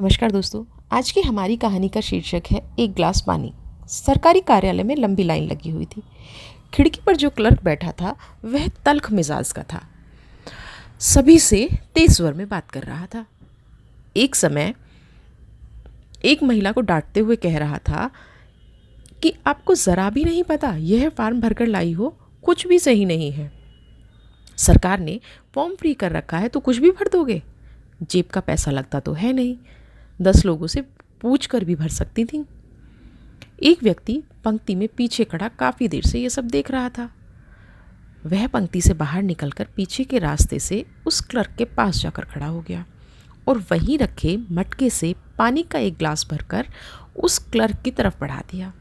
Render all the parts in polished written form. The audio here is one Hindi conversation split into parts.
नमस्कार दोस्तों। आज की हमारी कहानी का शीर्षक है एक गिलास पानी। सरकारी कार्यालय में लंबी लाइन लगी हुई थी। खिड़की पर जो क्लर्क बैठा था वह तल्ख मिजाज का था। सभी से तेज स्वर में बात कर रहा था। एक समय एक महिला को डांटते हुए कह रहा था कि आपको ज़रा भी नहीं पता यह फॉर्म भरकर लाई हो, कुछ भी सही नहीं है। सरकार ने फॉर्म फ्री कर रखा है तो कुछ भी भर दोगे, जेब का पैसा लगता तो है नहीं, 10 लोगों से पूछ कर भी भर सकती थी। एक व्यक्ति पंक्ति में पीछे खड़ा काफ़ी देर से यह सब देख रहा था। वह पंक्ति से बाहर निकलकर पीछे के रास्ते से उस क्लर्क के पास जाकर खड़ा हो गया और वहीं रखे मटके से पानी का एक गिलास भरकर उस क्लर्क की तरफ बढ़ा दिया।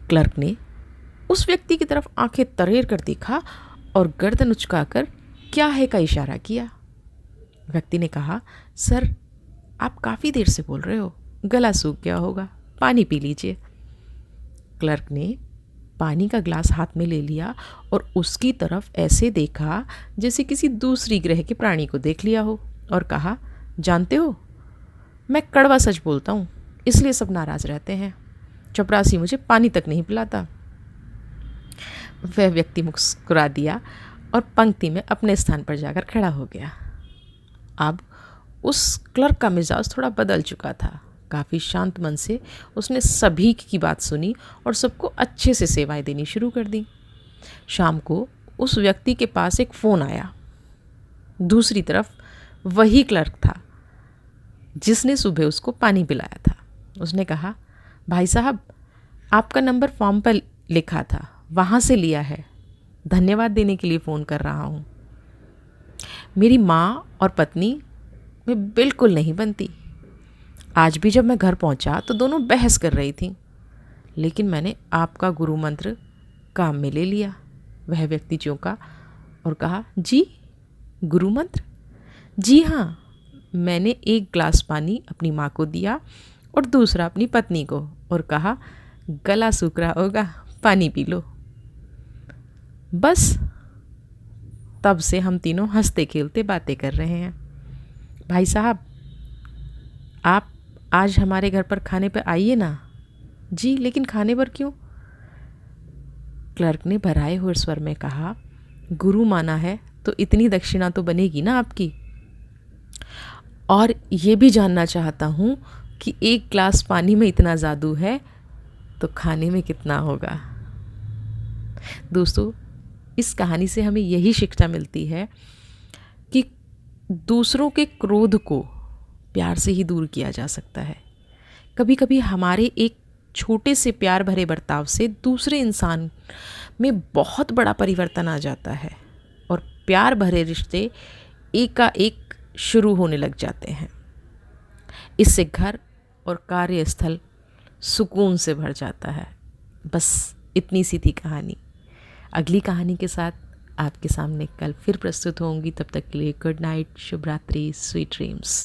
क्लर्क ने उस व्यक्ति की तरफ आंखें तरेर कर देखा और गर्दन उचकाकर क्या है का इशारा किया। व्यक्ति ने कहा, सर आप काफ़ी देर से बोल रहे हो, गला सूख गया होगा, पानी पी लीजिए। क्लर्क ने पानी का गिलास हाथ में ले लिया और उसकी तरफ ऐसे देखा जैसे किसी दूसरी ग्रह के प्राणी को देख लिया हो और कहा, जानते हो मैं कड़वा सच बोलता हूँ, इसलिए सब नाराज़ रहते हैं। चपरासी मुझे पानी तक नहीं पिलाता। वह व्यक्ति मुस्कुरा दिया और पंक्ति में अपने स्थान पर जाकर खड़ा हो गया। अब उस क्लर्क का मिजाज थोड़ा बदल चुका था। काफ़ी शांत मन से उसने सभी की बात सुनी और सबको अच्छे से सेवाएं देनी शुरू कर दी। शाम को उस व्यक्ति के पास एक फ़ोन आया। दूसरी तरफ वही क्लर्क था जिसने सुबह उसको पानी पिलाया था। उसने कहा, भाई साहब आपका नंबर फॉर्म पर लिखा था, वहाँ से लिया है, धन्यवाद देने के लिए फ़ोन कर रहा हूँ। मेरी माँ और पत्नी में बिल्कुल नहीं बनती। आज भी जब मैं घर पहुंचा तो दोनों बहस कर रही थीं, लेकिन मैंने आपका गुरु मंत्र काम में ले लिया। वह व्यक्ति चौंका और कहा, जी गुरु मंत्र? जी हाँ, मैंने एक गिलास पानी अपनी माँ को दिया और दूसरा अपनी पत्नी को और कहा, गला सूख रहा होगा, पानी पी लो। बस तब से हम तीनों हंसते खेलते बातें कर रहे हैं। भाई साहब आप आज हमारे घर पर खाने पर आइए ना। जी लेकिन खाने पर क्यों? क्लर्क ने भराए हुए स्वर में कहा, गुरु माना है तो इतनी दक्षिणा तो बनेगी ना आपकी। और ये भी जानना चाहता हूँ कि एक गिलास पानी में इतना जादू है तो खाने में कितना होगा। दोस्तों, इस कहानी से हमें यही शिक्षा मिलती है कि दूसरों के क्रोध को प्यार से ही दूर किया जा सकता है। कभी कभी हमारे एक छोटे से प्यार भरे बर्ताव से दूसरे इंसान में बहुत बड़ा परिवर्तन आ जाता है और प्यार भरे रिश्ते एकाएक शुरू होने लग जाते हैं। इससे घर और कार्यस्थल सुकून से भर जाता है। बस इतनी सी थी कहानी। अगली कहानी के साथ आपके सामने कल फिर प्रस्तुत होंगी। तब तक के लिए गुड नाइट, शुभ रात्रि, स्वीट ड्रीम्स।